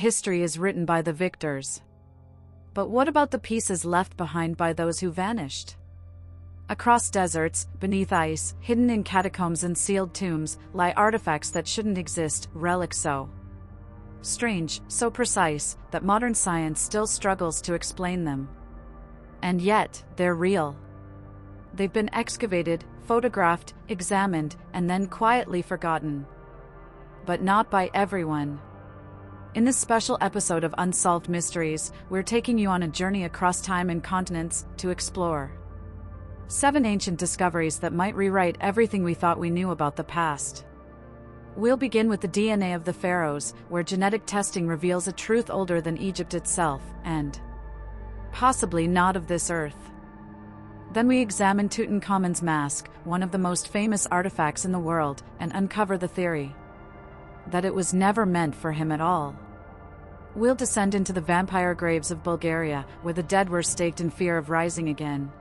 history is written by the victors. But what about the pieces left behind by those who vanished? Across deserts, beneath ice, hidden in catacombs and sealed tombs, lie artifacts that shouldn't exist, relics so strange, so precise, that modern science still struggles to explain them. And yet, they're real. They've been excavated, photographed, examined, and then quietly forgotten. But not by everyone. In this special episode of Unsolved Mysteries, we're taking you on a journey across time and continents to explore 7 ancient discoveries that might rewrite everything we thought we knew about the past. We'll begin with the DNA of the Pharaohs, where genetic testing reveals a truth older than Egypt itself, and possibly not of this earth. Then we examine Tutankhamun's mask, one of the most famous artifacts in the world, and uncover the theory that it was never meant for him at all. We'll descend into the vampire graves of Bulgaria, where the dead were staked in fear of rising again.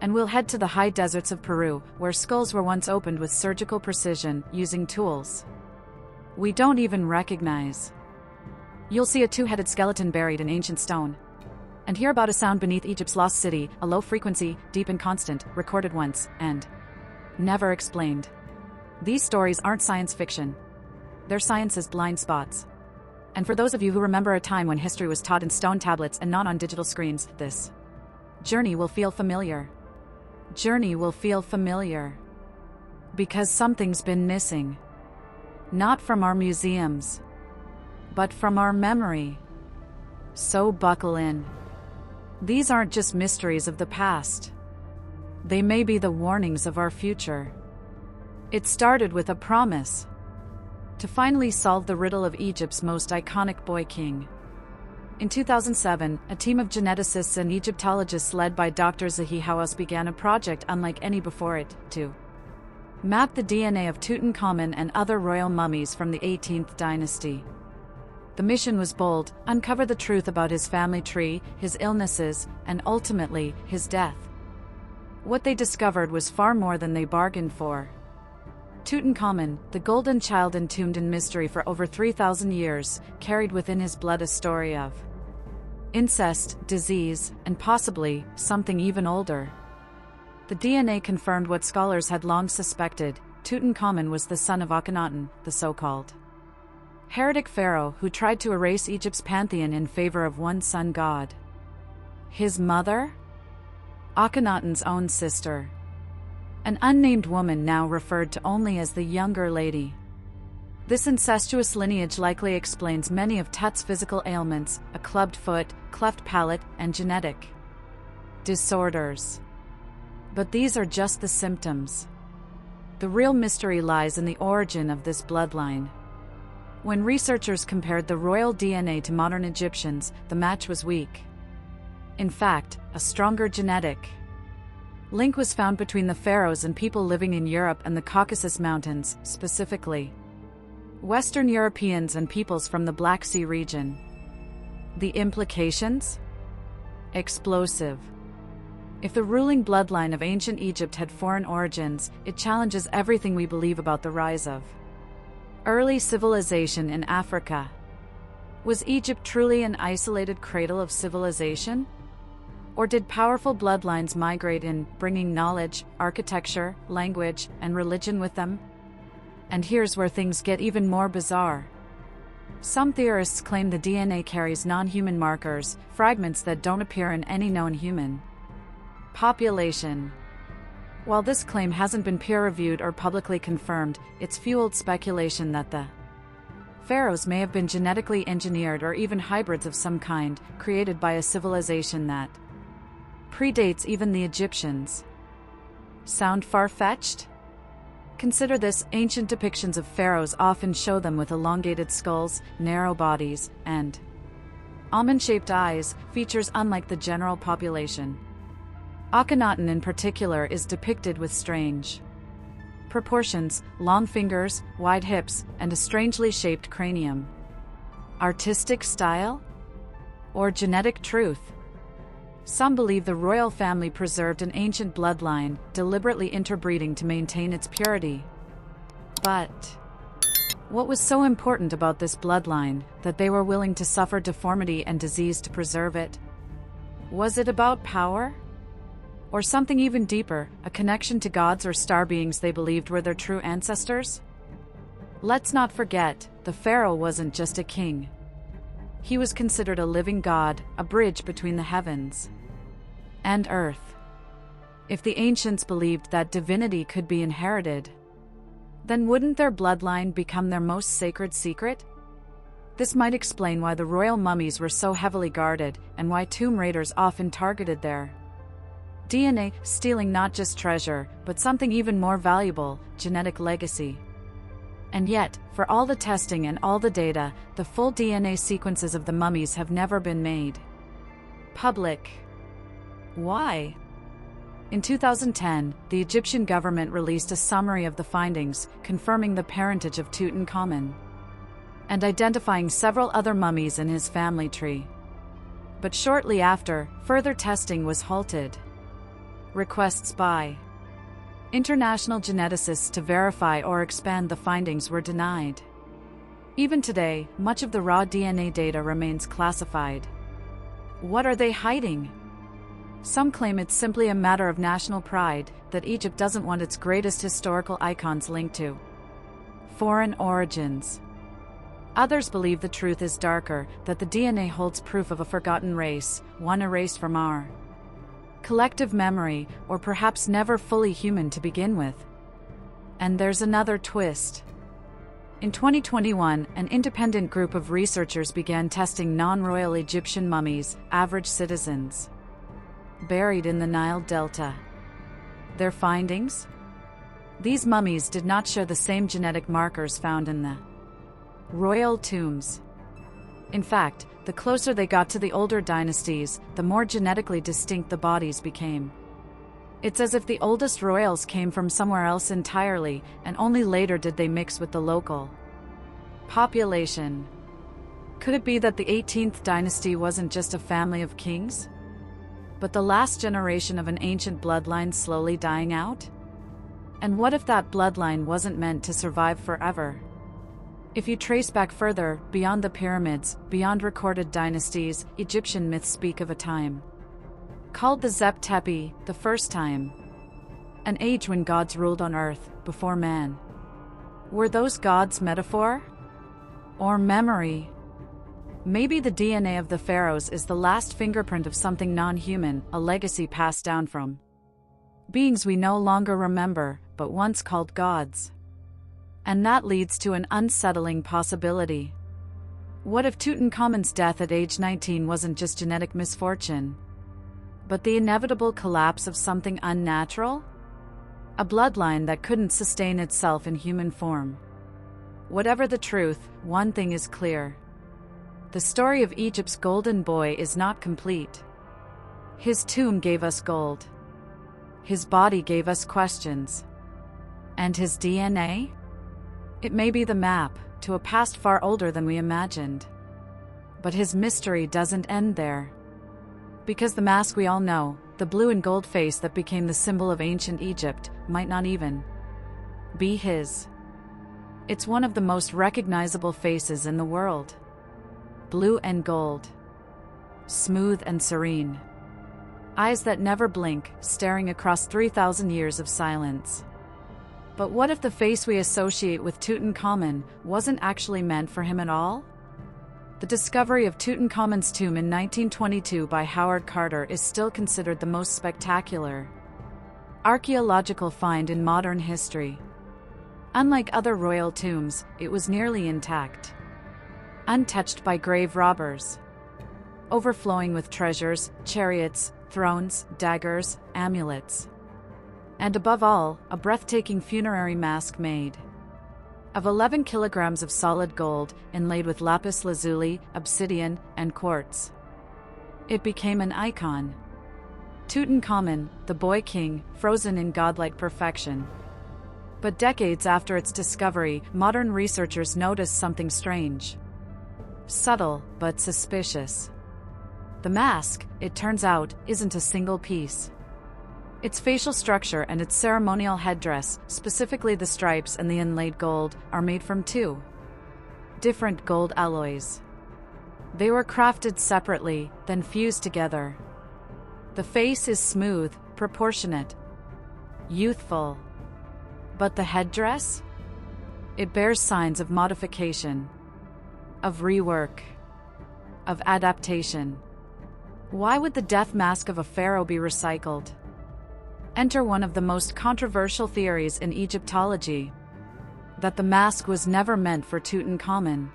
And we'll head to the high deserts of Peru, where skulls were once opened with surgical precision, using tools we don't even recognize. You'll see a 2-headed skeleton buried in ancient stone, and hear about a sound beneath Egypt's lost city, a low frequency, deep and constant, recorded once, and never explained. These stories aren't science fiction. They're science's blind spots. And for those of you who remember a time when history was taught in stone tablets and not on digital screens, this journey will feel familiar. Because something's been missing. Not from our museums, but from our memory. So buckle in. These aren't just mysteries of the past. They may be the warnings of our future. It started with a promise to finally solve the riddle of Egypt's most iconic boy king. In 2007, a team of geneticists and Egyptologists led by Dr. Zahi Hawass began a project unlike any before it, to map the DNA of Tutankhamun and other royal mummies from the 18th dynasty. The mission was bold: uncover the truth about his family tree, his illnesses, and ultimately, his death. What they discovered was far more than they bargained for. Tutankhamun, the golden child entombed in mystery for over 3,000 years, carried within his blood a story of incest, disease, and possibly something even older. The DNA confirmed what scholars had long suspected: Tutankhamun was the son of Akhenaten, the so-called heretic pharaoh who tried to erase Egypt's pantheon in favor of one sun god. His mother? Akhenaten's own sister. An unnamed woman now referred to only as the Younger Lady. This incestuous lineage likely explains many of Tut's physical ailments: a clubbed foot, cleft palate, and genetic disorders. But these are just the symptoms. The real mystery lies in the origin of this bloodline. When researchers compared the royal DNA to modern Egyptians, the match was weak. In fact, a stronger genetic link was found between the pharaohs and people living in Europe and the Caucasus Mountains, specifically Western Europeans and peoples from the Black Sea region. The implications? Explosive. If the ruling bloodline of ancient Egypt had foreign origins, it challenges everything we believe about the rise of early civilization in Africa. Was Egypt truly an isolated cradle of civilization? Or did powerful bloodlines migrate in, bringing knowledge, architecture, language, and religion with them? And here's where things get even more bizarre. Some theorists claim the DNA carries non-human markers, fragments that don't appear in any known human population. While this claim hasn't been peer-reviewed or publicly confirmed, it's fueled speculation that the pharaohs may have been genetically engineered or even hybrids of some kind, created by a civilization that predates even the Egyptians. Sound far-fetched? Consider this: ancient depictions of pharaohs often show them with elongated skulls, narrow bodies, and almond-shaped eyes, features unlike the general population. Akhenaten in particular is depicted with strange proportions: long fingers, wide hips, and a strangely shaped cranium. Artistic style? Or genetic truth? Some believe the royal family preserved an ancient bloodline, deliberately interbreeding to maintain its purity. But What was so important about this bloodline that they were willing to suffer deformity and disease to preserve it? Was it about power? Or something even deeper, a connection to gods or star beings they believed were their true ancestors? Let's not forget, the pharaoh wasn't just a king. He was considered a living god, a bridge between the heavens and earth. If the ancients believed that divinity could be inherited, then wouldn't their bloodline become their most sacred secret? This might explain why the royal mummies were so heavily guarded and why tomb raiders often targeted their DNA, stealing not just treasure, but something even more valuable, genetic legacy. And yet, for all the testing and all the data, the full DNA sequences of the mummies have never been made public. Why? In 2010, the Egyptian government released a summary of the findings, confirming the parentage of Tutankhamun and identifying several other mummies in his family tree. But shortly after, further testing was halted. Requests by international geneticists to verify or expand the findings were denied. Even today, much of the raw DNA data remains classified. What are they hiding? Some claim it's simply a matter of national pride, that Egypt doesn't want its greatest historical icons linked to foreign origins. Others believe the truth is darker, that the DNA holds proof of a forgotten race, one erased from our collective memory, or perhaps never fully human to begin with. And there's another twist. In 2021, an independent group of researchers began testing non-royal Egyptian mummies, average citizens, buried in the Nile Delta. Their findings? These mummies did not share the same genetic markers found in the royal tombs. In fact, the closer they got to the older dynasties, the more genetically distinct the bodies became. It's as if the oldest royals came from somewhere else entirely, and only later did they mix with the local population. Could it be that the 18th dynasty wasn't just a family of kings, but the last generation of an ancient bloodline slowly dying out? And what if that bloodline wasn't meant to survive forever? If you trace back further, beyond the pyramids, beyond recorded dynasties, Egyptian myths speak of a time called the Zep Tepi, the first time, an age when gods ruled on earth, before man. Were those gods metaphor? Or memory? Maybe the DNA of the pharaohs is the last fingerprint of something non-human, a legacy passed down from beings we no longer remember, but once called gods. And that leads to an unsettling possibility. What if Tutankhamun's death at age 19 wasn't just genetic misfortune, but the inevitable collapse of something unnatural? A bloodline that couldn't sustain itself in human form. Whatever the truth, one thing is clear. The story of Egypt's golden boy is not complete. His tomb gave us gold. His body gave us questions. And his DNA? It may be the map to a past far older than we imagined. But his mystery doesn't end there. Because the mask we all know, the blue and gold face that became the symbol of ancient Egypt, might not even be his. It's one of the most recognizable faces in the world. Blue and gold. Smooth and serene. Eyes that never blink, staring across 3,000 years of silence. But what if the face we associate with Tutankhamun wasn't actually meant for him at all? The discovery of Tutankhamun's tomb in 1922 by Howard Carter is still considered the most spectacular archaeological find in modern history. Unlike other royal tombs, it was nearly intact, untouched by grave robbers, overflowing with treasures, chariots, thrones, daggers, amulets. And above all, a breathtaking funerary mask made of 11 kilograms of solid gold, inlaid with lapis lazuli, obsidian, and quartz. It became an icon. Tutankhamun, the boy king, frozen in godlike perfection. But decades after its discovery, modern researchers noticed something strange. Subtle, but suspicious. The mask, it turns out, isn't a single piece. Its facial structure and its ceremonial headdress, specifically the stripes and the inlaid gold, are made from two different gold alloys. They were crafted separately, then fused together. The face is smooth, proportionate, youthful. But the headdress? It bears signs of modification, of rework, of adaptation. Why would the death mask of a pharaoh be recycled? Enter one of the most controversial theories in Egyptology, that the mask was never meant for Tutankhamun,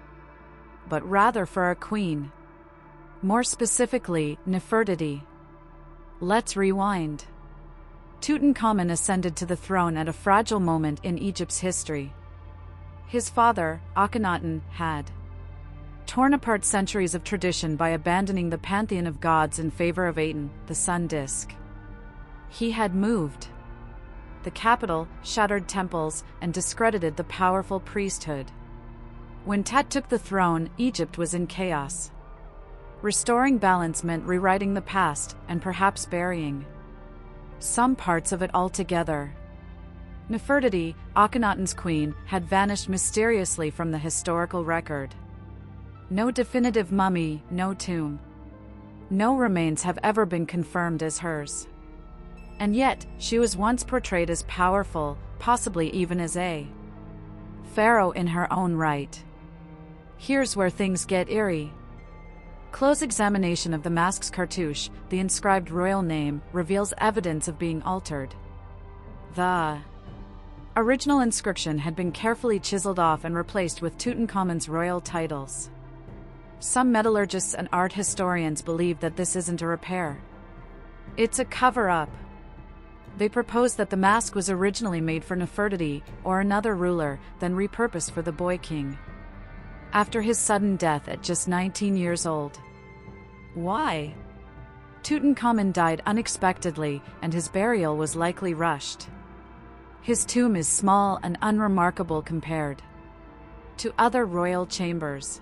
but rather for a queen. More specifically, Nefertiti. Let's rewind. Tutankhamun ascended to the throne at a fragile moment in Egypt's history. His father, Akhenaten, had torn apart centuries of tradition by abandoning the pantheon of gods in favor of Aten, the sun disk. He had moved the capital, shattered temples, and discredited the powerful priesthood. When Tut took the throne, Egypt was in chaos. Restoring balance meant rewriting the past and perhaps burying some parts of it altogether. Nefertiti, Akhenaten's queen, had vanished mysteriously from the historical record. No definitive mummy, no tomb. No remains have ever been confirmed as hers. And yet, she was once portrayed as powerful, possibly even as a pharaoh in her own right. Here's where things get eerie. Close examination of the mask's cartouche, the inscribed royal name, reveals evidence of being altered. The original inscription had been carefully chiseled off and replaced with Tutankhamun's royal titles. Some metallurgists and art historians believe that this isn't a repair. It's a cover-up. They propose that the mask was originally made for Nefertiti or another ruler, then repurposed for the boy king after his sudden death at just 19 years old. Why? Tutankhamun died unexpectedly, and his burial was likely rushed. His tomb is small and unremarkable compared to other royal chambers.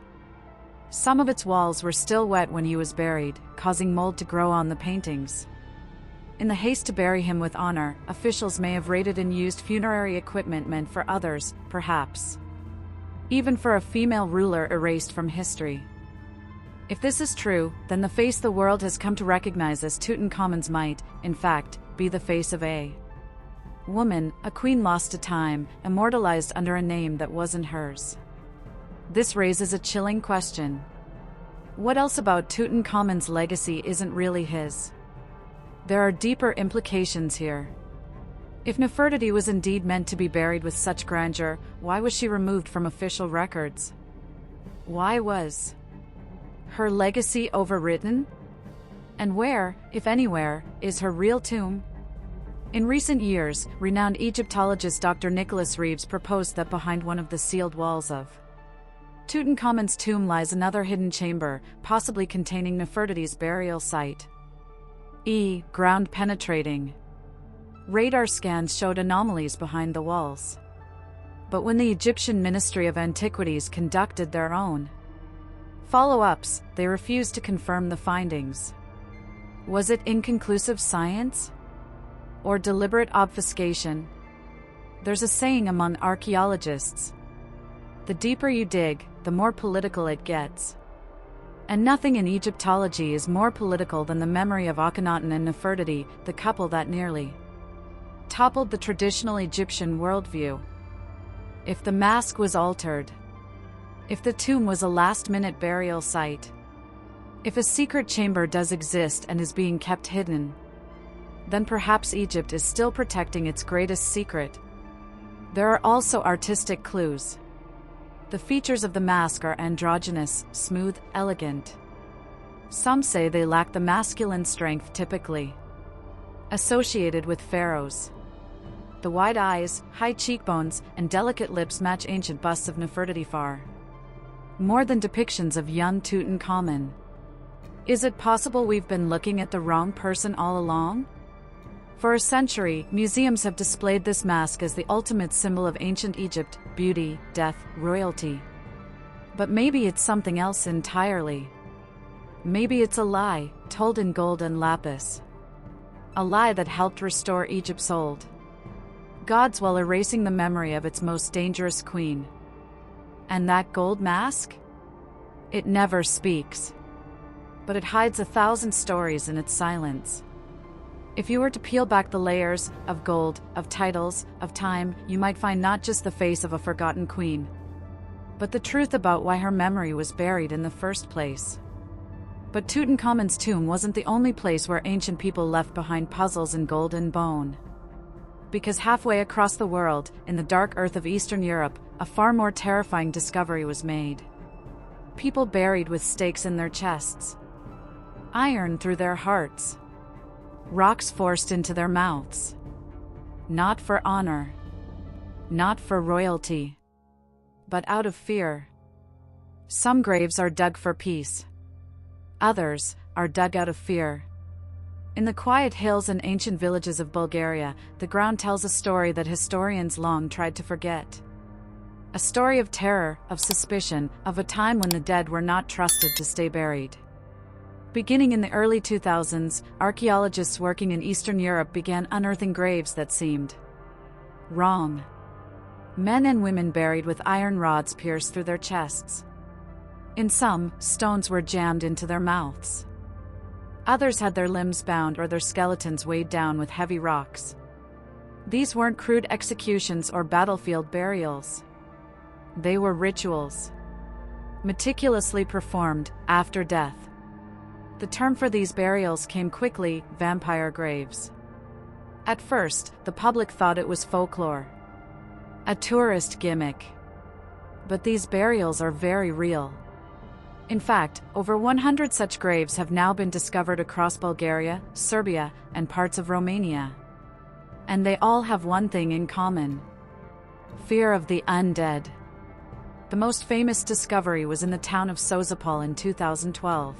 Some of its walls were still wet when he was buried, causing mold to grow on the paintings. In the haste to bury him with honor, officials may have raided and used funerary equipment meant for others, perhaps even for a female ruler erased from history. If this is true, then the face the world has come to recognize as Tutankhamun's might, in fact, be the face of a woman, a queen lost to time, immortalized under a name that wasn't hers. This raises a chilling question. What else about Tutankhamun's legacy isn't really his? There are deeper implications here. If Nefertiti was indeed meant to be buried with such grandeur, why was she removed from official records? Why was her legacy overwritten? And where, if anywhere, is her real tomb? In recent years, renowned Egyptologist Dr. Nicholas Reeves proposed that behind one of the sealed walls of Tutankhamun's tomb lies another hidden chamber, possibly containing Nefertiti's burial site. Ground penetrating. Radar scans showed anomalies behind the walls. But when the Egyptian Ministry of Antiquities conducted their own follow-ups, they refused to confirm the findings. Was it inconclusive science? Or deliberate obfuscation? There's a saying among archaeologists: the deeper you dig, the more political it gets. And nothing in Egyptology is more political than the memory of Akhenaten and Nefertiti, the couple that nearly toppled the traditional Egyptian worldview. If the mask was altered, if the tomb was a last-minute burial site, if a secret chamber does exist and is being kept hidden, then perhaps Egypt is still protecting its greatest secret. There are also artistic clues. The features of the mask are androgynous, smooth, elegant. Some say they lack the masculine strength typically associated with pharaohs. The wide eyes, high cheekbones, and delicate lips match ancient busts of Nefertiti far more than depictions of young Tutankhamun. Is it possible we've been looking at the wrong person all along? For a century, museums have displayed this mask as the ultimate symbol of ancient Egypt: beauty, death, royalty. But maybe it's something else entirely. Maybe it's a lie, told in gold and lapis. A lie that helped restore Egypt's old gods while erasing the memory of its most dangerous queen. And that gold mask? It never speaks. But it hides 1,000 stories in its silence. If you were to peel back the layers of gold, of titles, of time, you might find not just the face of a forgotten queen, but the truth about why her memory was buried in the first place. But Tutankhamun's tomb wasn't the only place where ancient people left behind puzzles in gold and bone. Because halfway across the world, in the dark earth of Eastern Europe, a far more terrifying discovery was made. People buried with stakes in their chests, iron through their hearts, rocks forced into their mouths. Not for honor, not for royalty, but out of fear. Some graves are dug for peace. Others are dug out of fear. In the quiet hills and ancient villages of Bulgaria, the ground tells a story that historians long tried to forget. A story of terror, of suspicion, of a time when the dead were not trusted to stay buried. Beginning in the early 2000s, archaeologists working in Eastern Europe began unearthing graves that seemed wrong. Men and women buried with iron rods pierced through their chests. In some, stones were jammed into their mouths. Others had their limbs bound or their skeletons weighed down with heavy rocks. These weren't crude executions or battlefield burials. They were rituals, meticulously performed after death. The term for these burials came quickly: vampire graves. At first, the public thought it was folklore, a tourist gimmick. But these burials are very real. In fact, over 100 such graves have now been discovered across Bulgaria, Serbia, and parts of Romania. And they all have one thing in common: fear of the undead. The most famous discovery was in the town of Sozopol in 2012.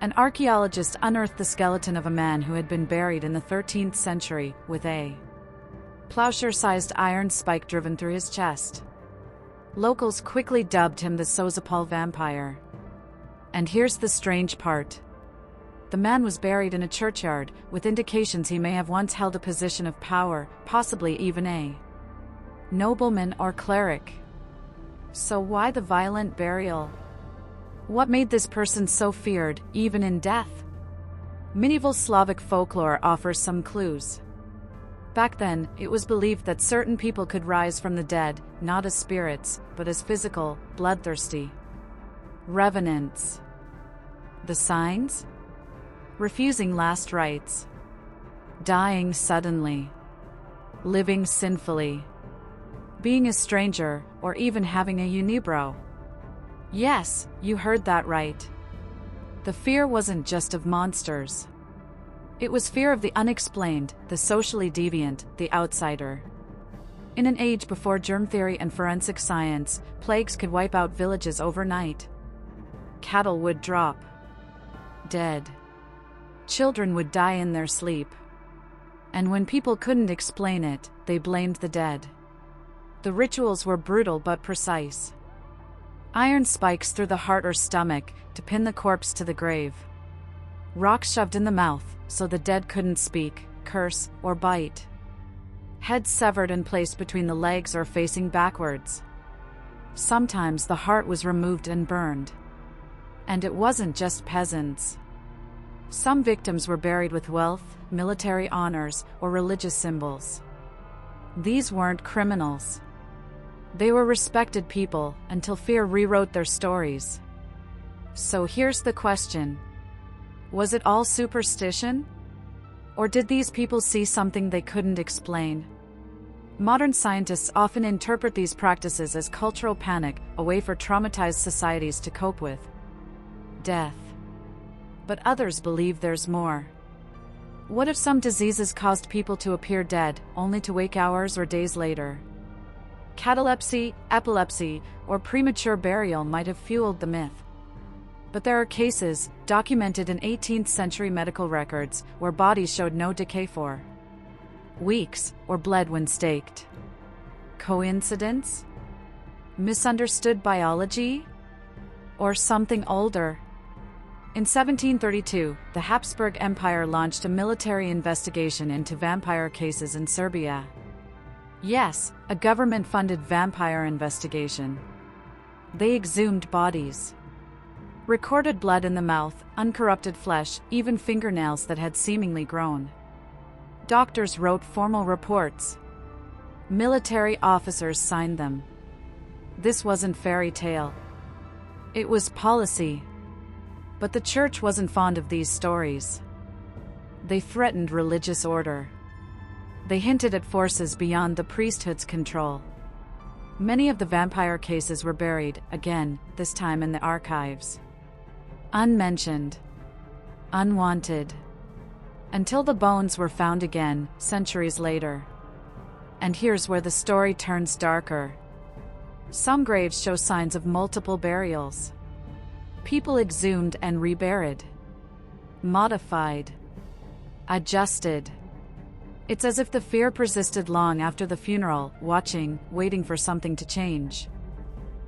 An archaeologist unearthed the skeleton of a man who had been buried in the 13th century, with a plowshare-sized iron spike driven through his chest. Locals quickly dubbed him the Sozopol vampire. And here's the strange part. The man was buried in a churchyard, with indications he may have once held a position of power, possibly even a nobleman or cleric. So why the violent burial? What made this person so feared, even in death? Medieval Slavic folklore offers some clues. Back then, it was believed that certain people could rise from the dead, not as spirits, but as physical, bloodthirsty revenants. The signs? Refusing last rites, dying suddenly, living sinfully, being a stranger, or even having a unibrow. Yes, you heard that right. The fear wasn't just of monsters. It was fear of the unexplained, the socially deviant, the outsider. In an age before germ theory and forensic science, plagues could wipe out villages overnight. Cattle would drop dead. Children would die in their sleep. And when people couldn't explain it, they blamed the dead. The rituals were brutal but precise. Iron spikes through the heart or stomach to pin the corpse to the grave. Rocks shoved in the mouth so the dead couldn't speak, curse, or bite. Heads severed and placed between the legs or facing backwards. Sometimes the heart was removed and burned. And it wasn't just peasants. Some victims were buried with wealth, military honors, or religious symbols. These weren't criminals. They were respected people until fear rewrote their stories. So here's the question. Was it all superstition? Or did these people see something they couldn't explain? Modern scientists often interpret these practices as cultural panic, a way for traumatized societies to cope with death. But others believe there's more. What if some diseases caused people to appear dead, only to wake hours or days later? Catalepsy, epilepsy, or premature burial might have fueled the myth. But there are cases, documented in 18th century medical records, where bodies showed no decay for weeks, or bled when staked. Coincidence? Misunderstood biology? Or something older? In 1732, the Habsburg Empire launched a military investigation into vampire cases in Serbia. Yes, a government-funded vampire investigation. They exhumed bodies. Recorded blood in the mouth, uncorrupted flesh, even fingernails that had seemingly grown. Doctors wrote formal reports. Military officers signed them. This wasn't fairy tale. It was policy. But the church wasn't fond of these stories. They threatened religious order. They hinted at forces beyond the priesthood's control. Many of the vampire cases were buried, again, this time in the archives. Unmentioned. Unwanted. Until the bones were found again, centuries later. And here's where the story turns darker. Some graves show signs of multiple burials. People exhumed and reburied. Modified. Adjusted. It's as if the fear persisted long after the funeral, watching, waiting for something to change.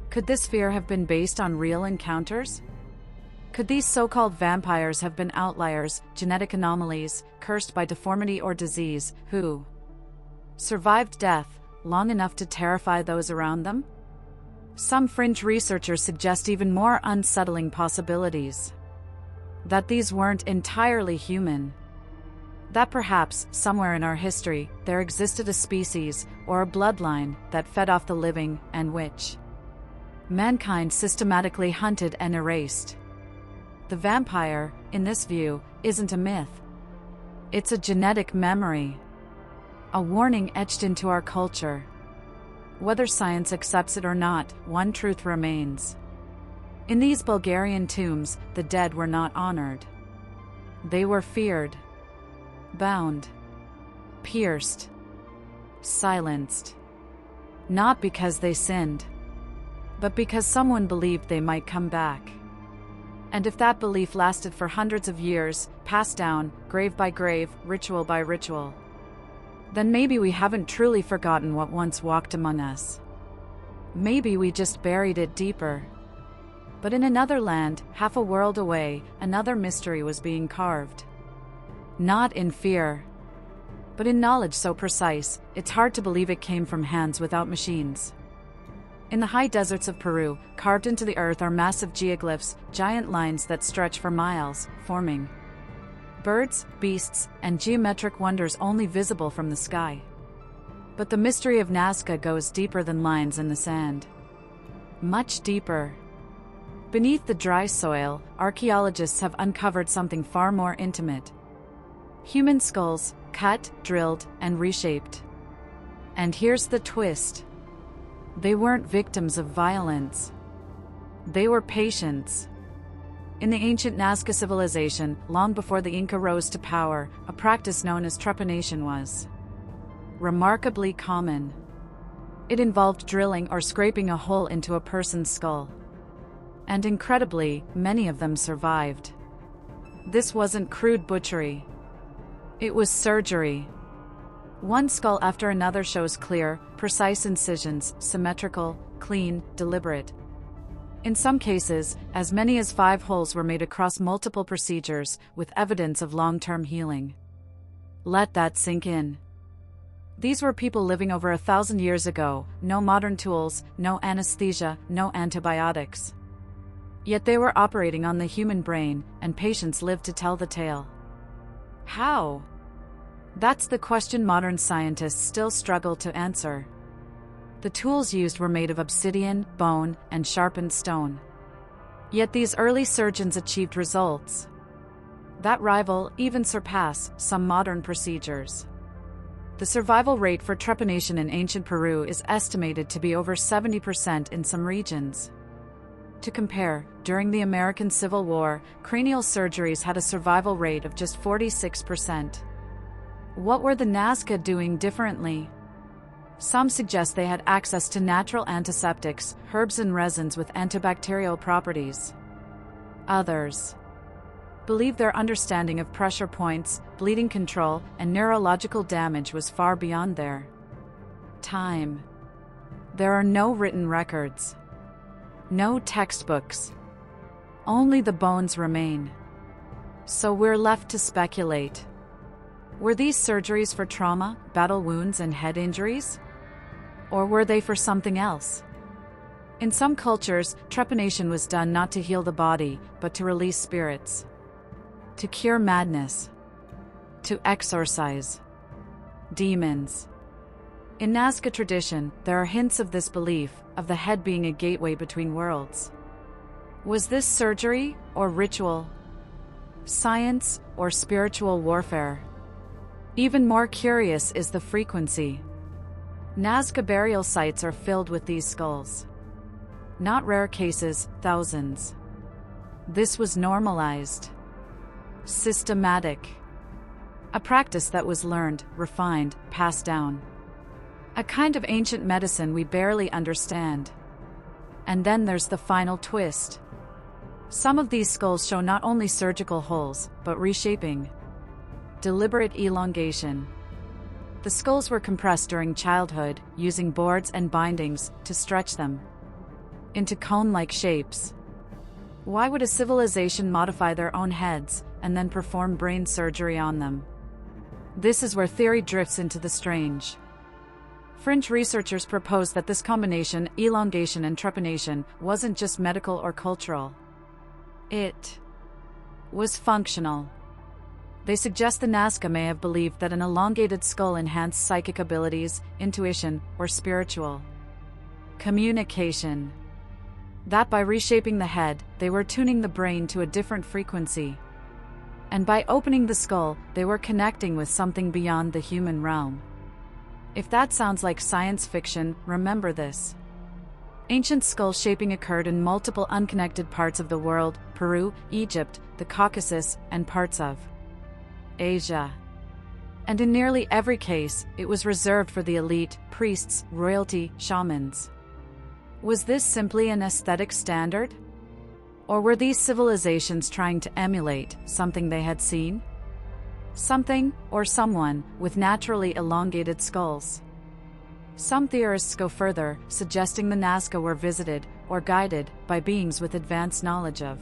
Could this fear have been based on real encounters? Could these so-called vampires have been outliers, genetic anomalies, cursed by deformity or disease, who survived death long enough to terrify those around them? Some fringe researchers suggest even more unsettling possibilities. That these weren't entirely human. That perhaps, somewhere in our history, there existed a species, or a bloodline, that fed off the living, and which mankind systematically hunted and erased. The vampire, in this view, isn't a myth. It's a genetic memory. A warning etched into our culture. Whether science accepts it or not, one truth remains. In these Bulgarian tombs, the dead were not honored. They were feared. Bound. Pierced. Silenced. Not because they sinned, but because someone believed they might come back. And if that belief lasted for hundreds of years, passed down, grave by grave, ritual by ritual, then maybe we haven't truly forgotten what once walked among us. Maybe we just buried it deeper. But in another land, half a world away, another mystery was being carved. Not in fear, but in knowledge so precise, it's hard to believe it came from hands without machines. In the high deserts of Peru, carved into the earth are massive geoglyphs, giant lines that stretch for miles, forming birds, beasts, and geometric wonders only visible from the sky. But the mystery of Nazca goes deeper than lines in the sand. Much deeper. Beneath the dry soil, archaeologists have uncovered something far more intimate. Human skulls, cut, drilled, and reshaped. And here's the twist. They weren't victims of violence. They were patients. In the ancient Nazca civilization, long before the Inca rose to power, a practice known as trepanation was remarkably common. It involved drilling or scraping a hole into a person's skull. And incredibly, many of them survived. This wasn't crude butchery. It was surgery. One skull after another shows clear, precise incisions, symmetrical, clean, deliberate. In some cases, as many as 5 holes were made across multiple procedures, with evidence of long-term healing. Let that sink in. These were people living over 1,000 years ago, no modern tools, no anesthesia, no antibiotics. Yet they were operating on the human brain, and patients lived to tell the tale. How? That's the question modern scientists still struggle to answer. The tools used were made of obsidian, bone, and sharpened stone. Yet these early surgeons achieved results that rival, even surpass, some modern procedures. The survival rate for trepanation in ancient Peru is estimated to be over 70% in some regions. To compare, during the American Civil War, cranial surgeries had a survival rate of just 46%. What were the Nazca doing differently? Some suggest they had access to natural antiseptics, herbs and resins with antibacterial properties. Others believe their understanding of pressure points, bleeding control, and neurological damage was far beyond their time. There are no written records. No textbooks. Only the bones remain. So we're left to speculate. Were these surgeries for trauma, battle wounds, and head injuries? Or were they for something else? In some cultures, trepanation was done not to heal the body, but to release spirits, to cure madness, to exorcise demons. In Nazca tradition, there are hints of this belief, of the head being a gateway between worlds. Was this surgery or ritual? Science or spiritual warfare? Even more curious is the frequency. Nazca burial sites are filled with these skulls. Not rare cases, thousands. This was normalized. Systematic. A practice that was learned, refined, passed down. A kind of ancient medicine we barely understand. And then there's the final twist. Some of these skulls show not only surgical holes, but reshaping. Deliberate elongation. The skulls were compressed during childhood, using boards and bindings to stretch them into cone-like shapes. Why would a civilization modify their own heads and then perform brain surgery on them? This is where theory drifts into the strange. French researchers propose that this combination, elongation and trepanation, wasn't just medical or cultural. It was functional. They suggest the Nazca may have believed that an elongated skull enhanced psychic abilities, intuition, or spiritual communication. That by reshaping the head, they were tuning the brain to a different frequency. And by opening the skull, they were connecting with something beyond the human realm. If that sounds like science fiction, remember this. Ancient skull shaping occurred in multiple unconnected parts of the world: Peru, Egypt, the Caucasus, and parts of Asia. And in nearly every case, it was reserved for the elite, priests, royalty, shamans. Was this simply an aesthetic standard? Or were these civilizations trying to emulate something they had seen? Something, or someone, with naturally elongated skulls. Some theorists go further, suggesting the Nazca were visited, or guided, by beings with advanced knowledge of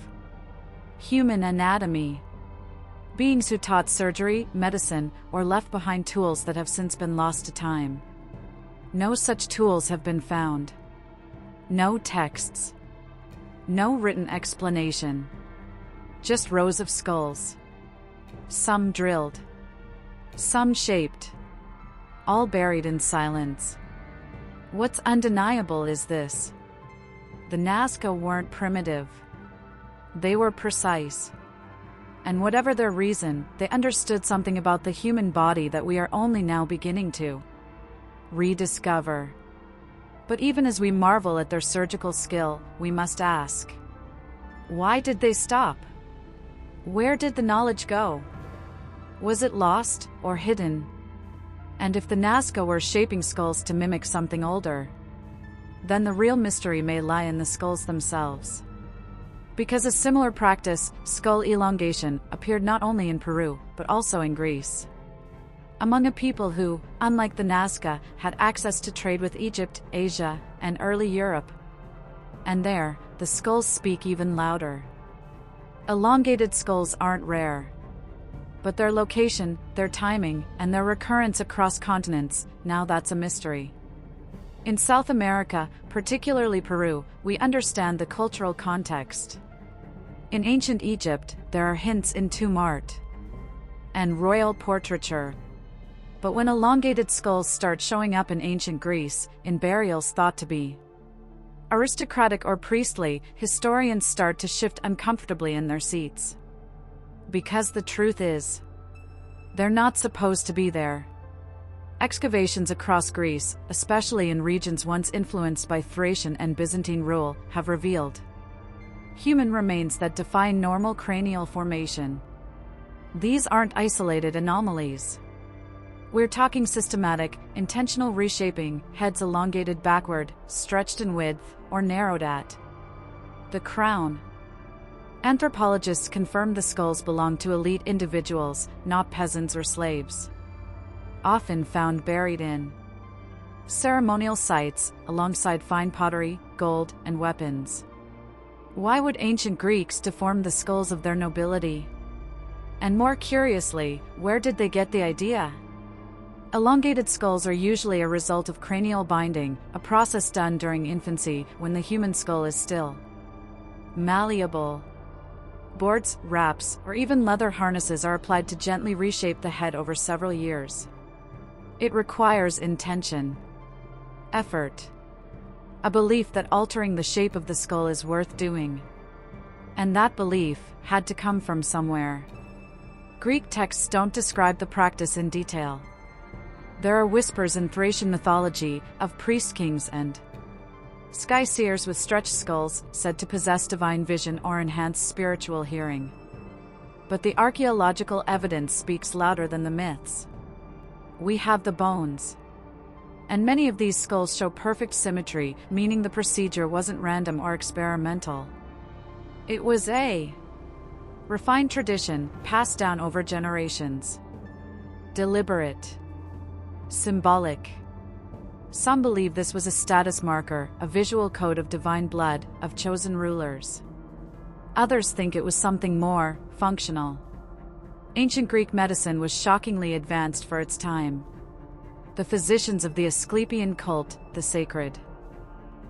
human anatomy. Beings who taught surgery, medicine, or left behind tools that have since been lost to time. No such tools have been found. No texts. No written explanation. Just rows of skulls. Some drilled. Some shaped. All buried in silence. What's undeniable is this. The Nazca weren't primitive. They were precise. And whatever their reason, they understood something about the human body that we are only now beginning to rediscover. But even as we marvel at their surgical skill, we must ask, why did they stop? Where did the knowledge go? Was it lost or hidden? And if the Nazca were shaping skulls to mimic something older, then the real mystery may lie in the skulls themselves. Because a similar practice, skull elongation, appeared not only in Peru, but also in Greece. Among a people who, unlike the Nazca, had access to trade with Egypt, Asia, and early Europe. And there, the skulls speak even louder. Elongated skulls aren't rare. But their location, their timing, and their recurrence across continents, now that's a mystery. In South America, particularly Peru, we understand the cultural context. In ancient Egypt, there are hints in tomb art and royal portraiture. But when elongated skulls start showing up in ancient Greece, in burials thought to be aristocratic or priestly, historians start to shift uncomfortably in their seats. Because the truth is, they're not supposed to be there. Excavations across Greece, especially in regions once influenced by Thracian and Byzantine rule, have revealed human remains that defy normal cranial formation. These aren't isolated anomalies. We're talking systematic, intentional reshaping, heads elongated backward, stretched in width, or narrowed at the crown. Anthropologists confirm the skulls belong to elite individuals, not peasants or slaves. Often found buried in ceremonial sites, alongside fine pottery, gold, and weapons. Why would ancient Greeks deform the skulls of their nobility? And more curiously, where did they get the idea? Elongated skulls are usually a result of cranial binding, a process done during infancy when the human skull is still malleable. Boards, wraps, or even leather harnesses are applied to gently reshape the head over several years. It requires intention, effort, a belief that altering the shape of the skull is worth doing. And that belief had to come from somewhere. Greek texts don't describe the practice in detail. There are whispers in Thracian mythology of priest-kings and sky-seers with stretched skulls said to possess divine vision or enhance spiritual hearing. But the archaeological evidence speaks louder than the myths. We have the bones. And many of these skulls show perfect symmetry, meaning the procedure wasn't random or experimental. It was a refined tradition passed down over generations. Deliberate. Symbolic. Some believe this was a status marker, a visual code of divine blood, of chosen rulers. Others think it was something more functional. Ancient Greek medicine was shockingly advanced for its time. The physicians of the Asclepian cult, the sacred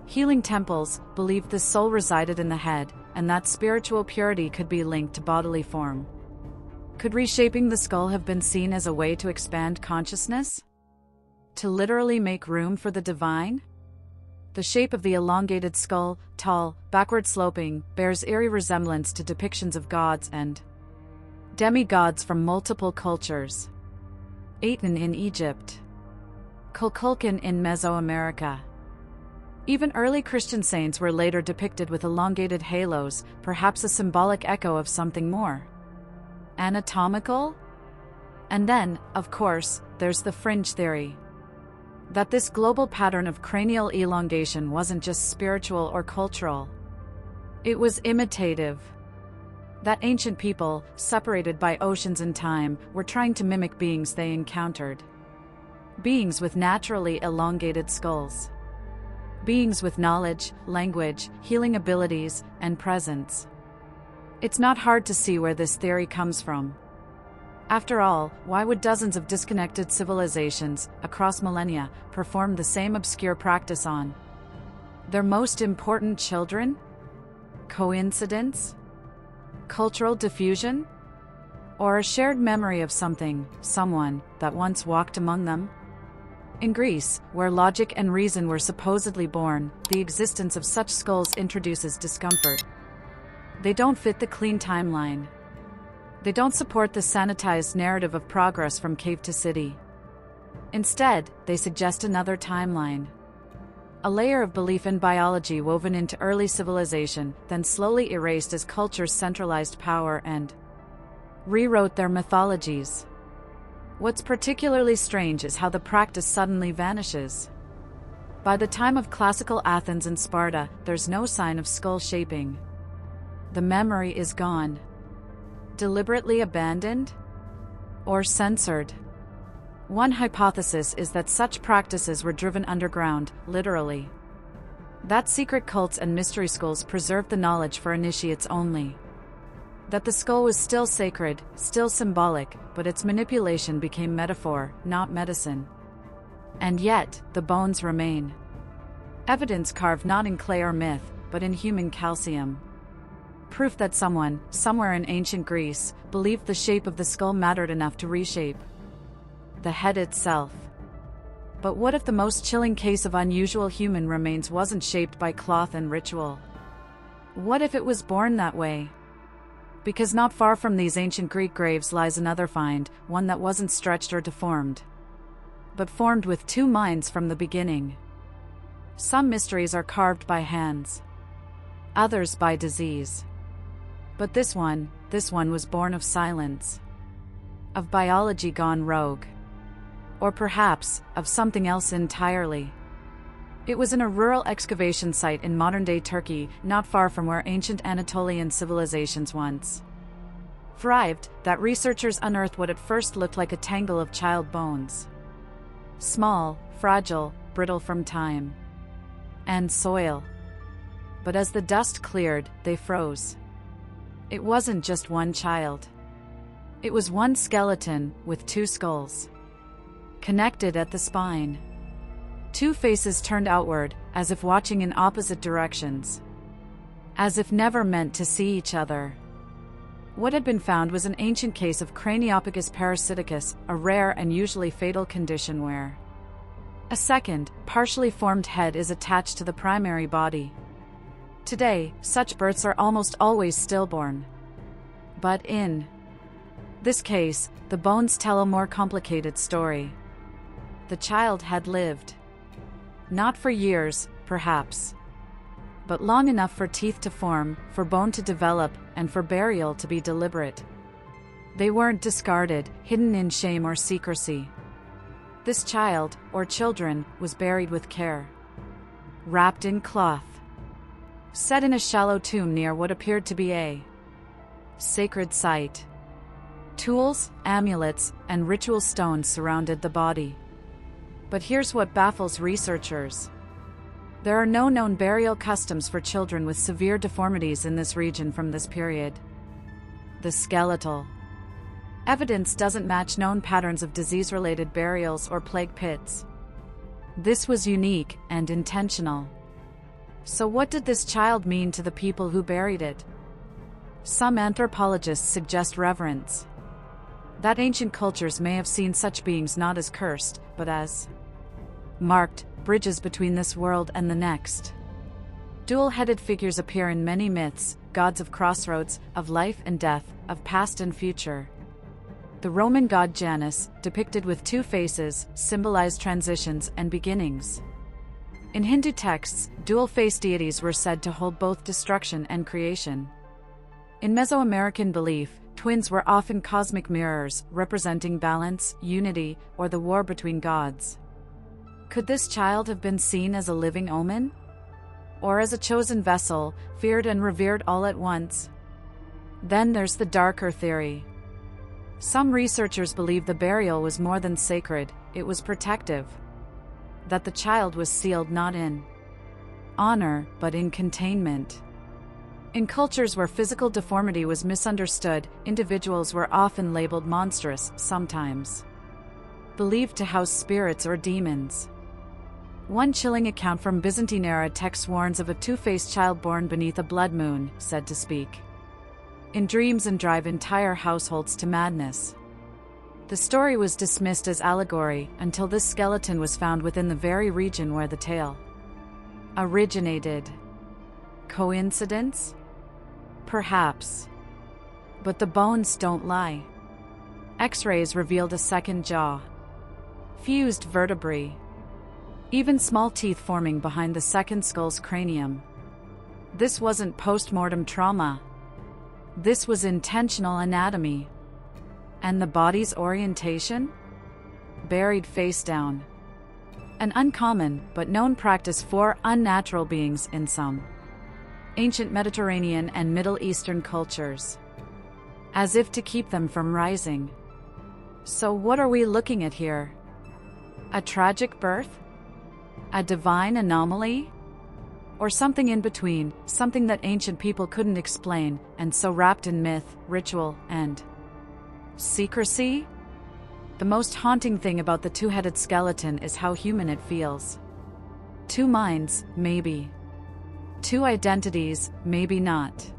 healing temples, believed the soul resided in the head, and that spiritual purity could be linked to bodily form. Could reshaping the skull have been seen as a way to expand consciousness? To literally make room for the divine? The shape of the elongated skull, tall, backward-sloping, bears eerie resemblance to depictions of gods and demigods from multiple cultures. Aten in Egypt. Kukulkan in Mesoamerica. Even early Christian saints were later depicted with elongated halos, perhaps a symbolic echo of something more anatomical? And then, of course, there's the fringe theory. That this global pattern of cranial elongation wasn't just spiritual or cultural. It was imitative. That ancient people, separated by oceans and time, were trying to mimic beings they encountered. Beings with naturally elongated skulls. Beings with knowledge, language, healing abilities, and presence. It's not hard to see where this theory comes from. After all, why would dozens of disconnected civilizations, across millennia, perform the same obscure practice on their most important children? Coincidence? Cultural diffusion? Or a shared memory of something, someone, that once walked among them? In Greece, where logic and reason were supposedly born, the existence of such skulls introduces discomfort. They don't fit the clean timeline. They don't support the sanitized narrative of progress from cave to city. Instead, they suggest another timeline. A layer of belief in biology woven into early civilization, then slowly erased as cultures centralized power and rewrote their mythologies. What's particularly strange is how the practice suddenly vanishes. By the time of classical Athens and Sparta, there's no sign of skull shaping. The memory is gone. Deliberately abandoned? Or censored? One hypothesis is that such practices were driven underground, literally. That secret cults and mystery schools preserved the knowledge for initiates only. That the skull was still sacred, still symbolic, but its manipulation became metaphor, not medicine. And yet, the bones remain. Evidence carved not in clay or myth, but in human calcium. Proof that someone, somewhere in ancient Greece, believed the shape of the skull mattered enough to reshape the head itself. But what if the most chilling case of unusual human remains wasn't shaped by cloth and ritual? What if it was born that way? Because not far from these ancient Greek graves lies another find, one that wasn't stretched or deformed, but formed with two minds from the beginning. Some mysteries are carved by hands, others by disease. But this one was born of silence, of biology gone rogue, or perhaps of something else entirely. It was in a rural excavation site in modern-day Turkey, not far from where ancient Anatolian civilizations once thrived, that researchers unearthed what at first looked like a tangle of child bones. Small, fragile, brittle from time and soil. But as the dust cleared, they froze. It wasn't just one child. It was one skeleton with two skulls. connected at the spine. Two faces turned outward, as if watching in opposite directions. As if never meant to see each other. What had been found was an ancient case of Craniopithecus parasiticus, a rare and usually fatal condition where a second, partially formed head is attached to the primary body. Today, such births are almost always stillborn. But in this case, the bones tell a more complicated story. The child had lived. Not for years, perhaps. But long enough for teeth to form, for bone to develop, and for burial to be deliberate. They weren't discarded, hidden in shame or secrecy. This child, or children, was buried with care. Wrapped in cloth. Set in a shallow tomb near what appeared to be a sacred site. Tools, amulets, and ritual stones surrounded the body. But here's what baffles researchers. There are no known burial customs for children with severe deformities in this region from this period. The skeletal evidence doesn't match known patterns of disease-related burials or plague pits. This was unique and intentional. So what did this child mean to the people who buried it? Some anthropologists suggest reverence. That ancient cultures may have seen such beings not as cursed, but as marked bridges between this world and the next. Dual-headed figures appear in many myths, gods of crossroads, of life and death, of past and future. The Roman god Janus, depicted with two faces, symbolized transitions and beginnings. In Hindu texts, dual-faced deities were said to hold both destruction and creation. In Mesoamerican belief, twins were often cosmic mirrors, representing balance, unity, or the war between gods. Could this child have been seen as a living omen? Or as a chosen vessel, feared and revered all at once? Then there's the darker theory. Some researchers believe the burial was more than sacred, it was protective. That the child was sealed not in honor, but in containment. In cultures where physical deformity was misunderstood, individuals were often labeled monstrous, sometimes believed to house spirits or demons. One chilling account from Byzantine-era texts warns of a two-faced child born beneath a blood moon, said to speak in dreams and drive entire households to madness. The story was dismissed as allegory until this skeleton was found within the very region where the tale originated. Coincidence? Perhaps. But the bones don't lie. X-rays revealed a second jaw. Fused vertebrae. Even small teeth forming behind the second skull's cranium. This wasn't post-mortem trauma. This was intentional anatomy. And the body's orientation? Buried face down. An uncommon but known practice for unnatural beings in some ancient Mediterranean and Middle Eastern cultures. As if to keep them from rising. So what are we looking at here? A tragic birth? A divine anomaly? Or something in between, something that ancient people couldn't explain, and so wrapped in myth, ritual, and secrecy? The most haunting thing about the two-headed skeleton is how human it feels. Two minds, maybe. Two identities, maybe not.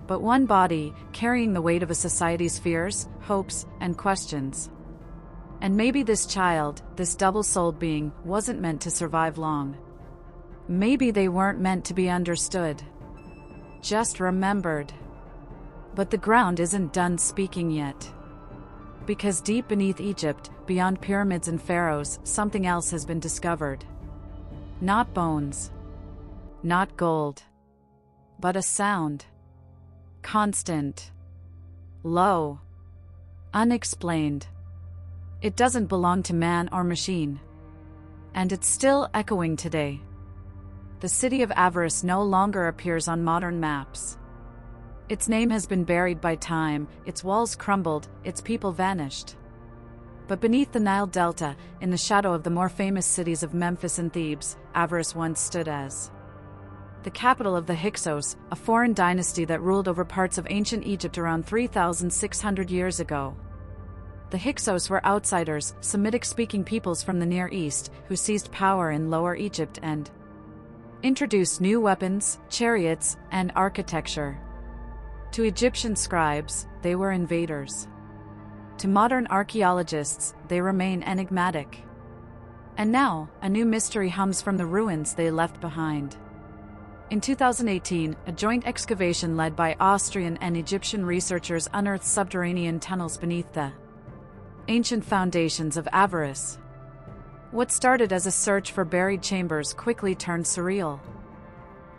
But one body, carrying the weight of a society's fears, hopes, and questions. And maybe this child, this double-souled being, wasn't meant to survive long. Maybe they weren't meant to be understood. Just remembered. But the ground isn't done speaking yet. Because deep beneath Egypt, beyond pyramids and pharaohs, something else has been discovered. Not bones. Not gold. But a sound. Constant. Low. Unexplained. It doesn't belong to man or machine. And it's still echoing today. The city of Avaris no longer appears on modern maps. Its name has been buried by time, its walls crumbled, its people vanished. But beneath the Nile Delta, in the shadow of the more famous cities of Memphis and Thebes, Avaris once stood as the capital of the Hyksos, a foreign dynasty that ruled over parts of ancient Egypt around 3,600 years ago. The Hyksos were outsiders, Semitic-speaking peoples from the Near East, who seized power in Lower Egypt and introduced new weapons, chariots, and architecture. To Egyptian scribes, they were invaders. To modern archaeologists, they remain enigmatic. And now, a new mystery hums from the ruins they left behind. In 2018, a joint excavation led by Austrian and Egyptian researchers unearthed subterranean tunnels beneath the ancient foundations of Avaris. What started as a search for buried chambers quickly turned surreal.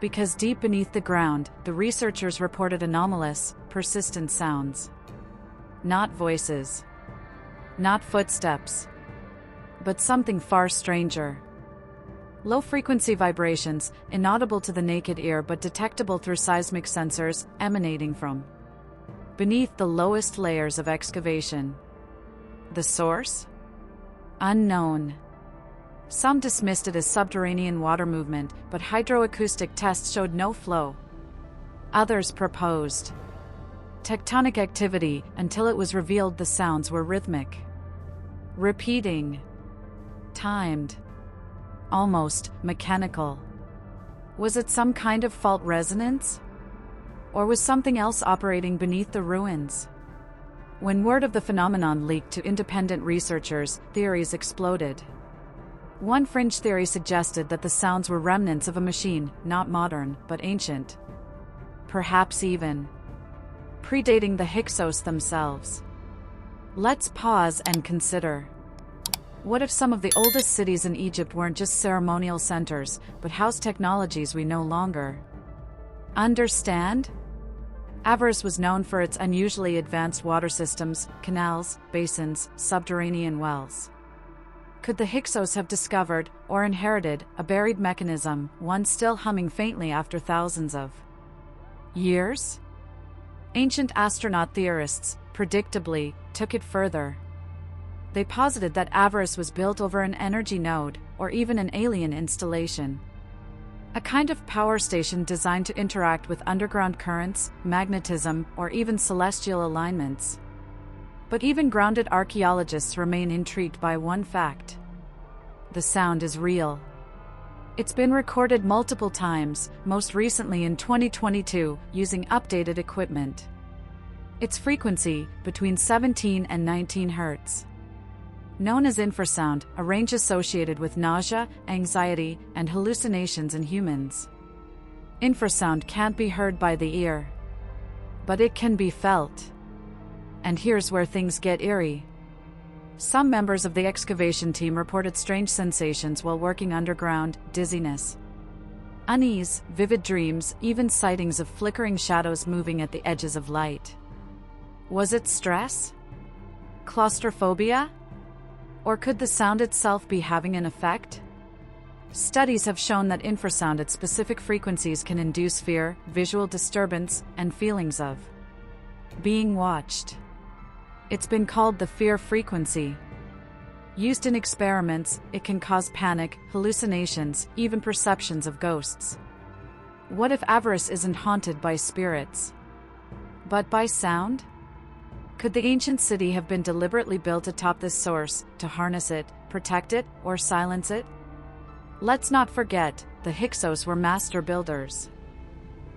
Because deep beneath the ground, the researchers reported anomalous, persistent sounds. Not voices. Not footsteps. But something far stranger. Low-frequency vibrations, inaudible to the naked ear but detectable through seismic sensors, emanating from beneath the lowest layers of excavation. The source? Unknown. Some dismissed it as subterranean water movement, but hydroacoustic tests showed no flow. Others proposed tectonic activity, until it was revealed the sounds were rhythmic, repeating, timed, almost mechanical. Was it some kind of fault resonance? Or was something else operating beneath the ruins? When word of the phenomenon leaked to independent researchers, theories exploded. One fringe theory suggested that the sounds were remnants of a machine, not modern, but ancient. Perhaps even predating the Hyksos themselves. Let's pause and consider. What if some of the oldest cities in Egypt weren't just ceremonial centers, but housed technologies we no longer understand? Avaris was known for its unusually advanced water systems, canals, basins, subterranean wells. Could the Hyksos have discovered, or inherited, a buried mechanism, one still humming faintly after thousands of years? Ancient astronaut theorists, predictably, took it further. They posited that Avaris was built over an energy node, or even an alien installation. A kind of power station designed to interact with underground currents, magnetism, or even celestial alignments. But even grounded archaeologists remain intrigued by one fact. The sound is real. It's been recorded multiple times, most recently in 2022, using updated equipment. Its frequency, between 17 and 19 Hz. Known as infrasound, a range associated with nausea, anxiety, and hallucinations in humans. Infrasound can't be heard by the ear. But it can be felt. And here's where things get eerie. Some members of the excavation team reported strange sensations while working underground: dizziness, unease, vivid dreams, even sightings of flickering shadows moving at the edges of light. Was it stress? Claustrophobia? Or could the sound itself be having an effect? Studies have shown that infrasound at specific frequencies can induce fear, visual disturbance, and feelings of being watched. It's been called the fear frequency. Used in experiments, it can cause panic, hallucinations, even perceptions of ghosts. What if Avaris isn't haunted by spirits, but by sound? Could the ancient city have been deliberately built atop this source, to harness it, protect it, or silence it? Let's not forget, the Hyksos were master builders.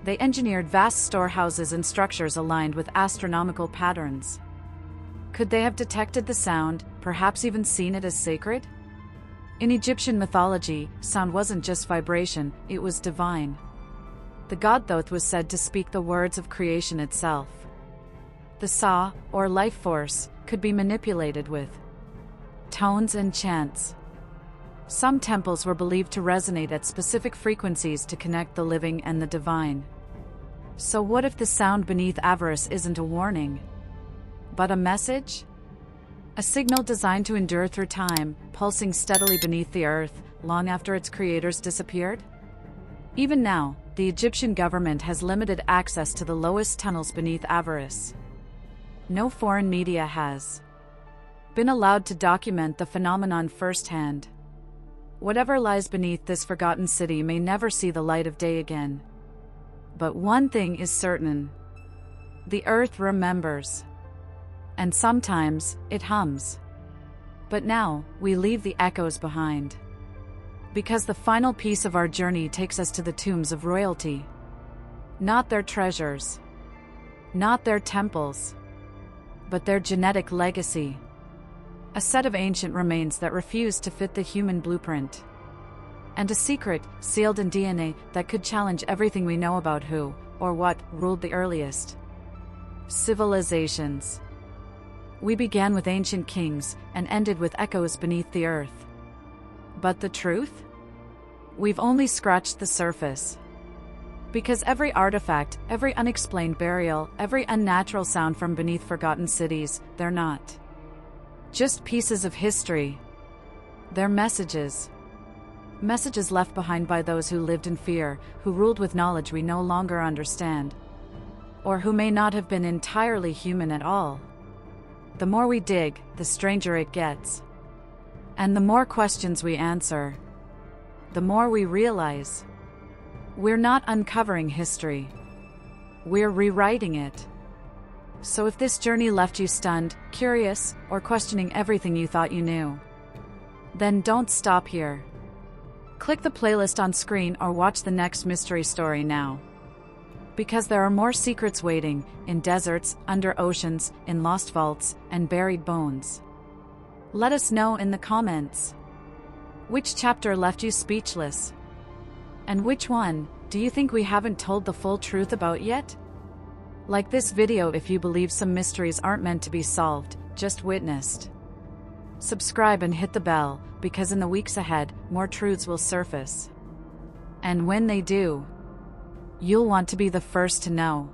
They engineered vast storehouses and structures aligned with astronomical patterns. Could they have detected the sound, perhaps even seen it as sacred? In Egyptian mythology, sound wasn't just vibration, it was divine. The god Thoth was said to speak the words of creation itself. The Sa, or life force, could be manipulated with tones and chants. Some temples were believed to resonate at specific frequencies to connect the living and the divine. So what if the sound beneath Avaris isn't a warning, but a message? A signal designed to endure through time, pulsing steadily beneath the earth, long after its creators disappeared? Even now, the Egyptian government has limited access to the lowest tunnels beneath Avaris. No foreign media has been allowed to document the phenomenon firsthand. Whatever lies beneath this forgotten city may never see the light of day again. But one thing is certain: the earth remembers. And sometimes, it hums. But now, we leave the echoes behind. Because the final piece of our journey takes us to the tombs of royalty. Not their treasures. Not their temples. But their genetic legacy. A set of ancient remains that refuse to fit the human blueprint. And a secret, sealed in DNA, that could challenge everything we know about who, or what, ruled the earliest civilizations. We began with ancient kings, and ended with echoes beneath the earth. But the truth? We've only scratched the surface. Because every artifact, every unexplained burial, every unnatural sound from beneath forgotten cities, they're not just pieces of history. They're messages. Messages left behind by those who lived in fear, who ruled with knowledge we no longer understand. Or who may not have been entirely human at all. The more we dig, the stranger it gets. And the more questions we answer, the more we realize we're not uncovering history. We're rewriting it. So if this journey left you stunned, curious, or questioning everything you thought you knew, then don't stop here. Click the playlist on screen or watch the next mystery story now. Because there are more secrets waiting, in deserts, under oceans, in lost vaults, and buried bones. Let us know in the comments. Which chapter left you speechless? And which one do you think we haven't told the full truth about yet? Like this video if you believe some mysteries aren't meant to be solved, just witnessed. Subscribe and hit the bell, because in the weeks ahead, more truths will surface. And when they do, you'll want to be the first to know.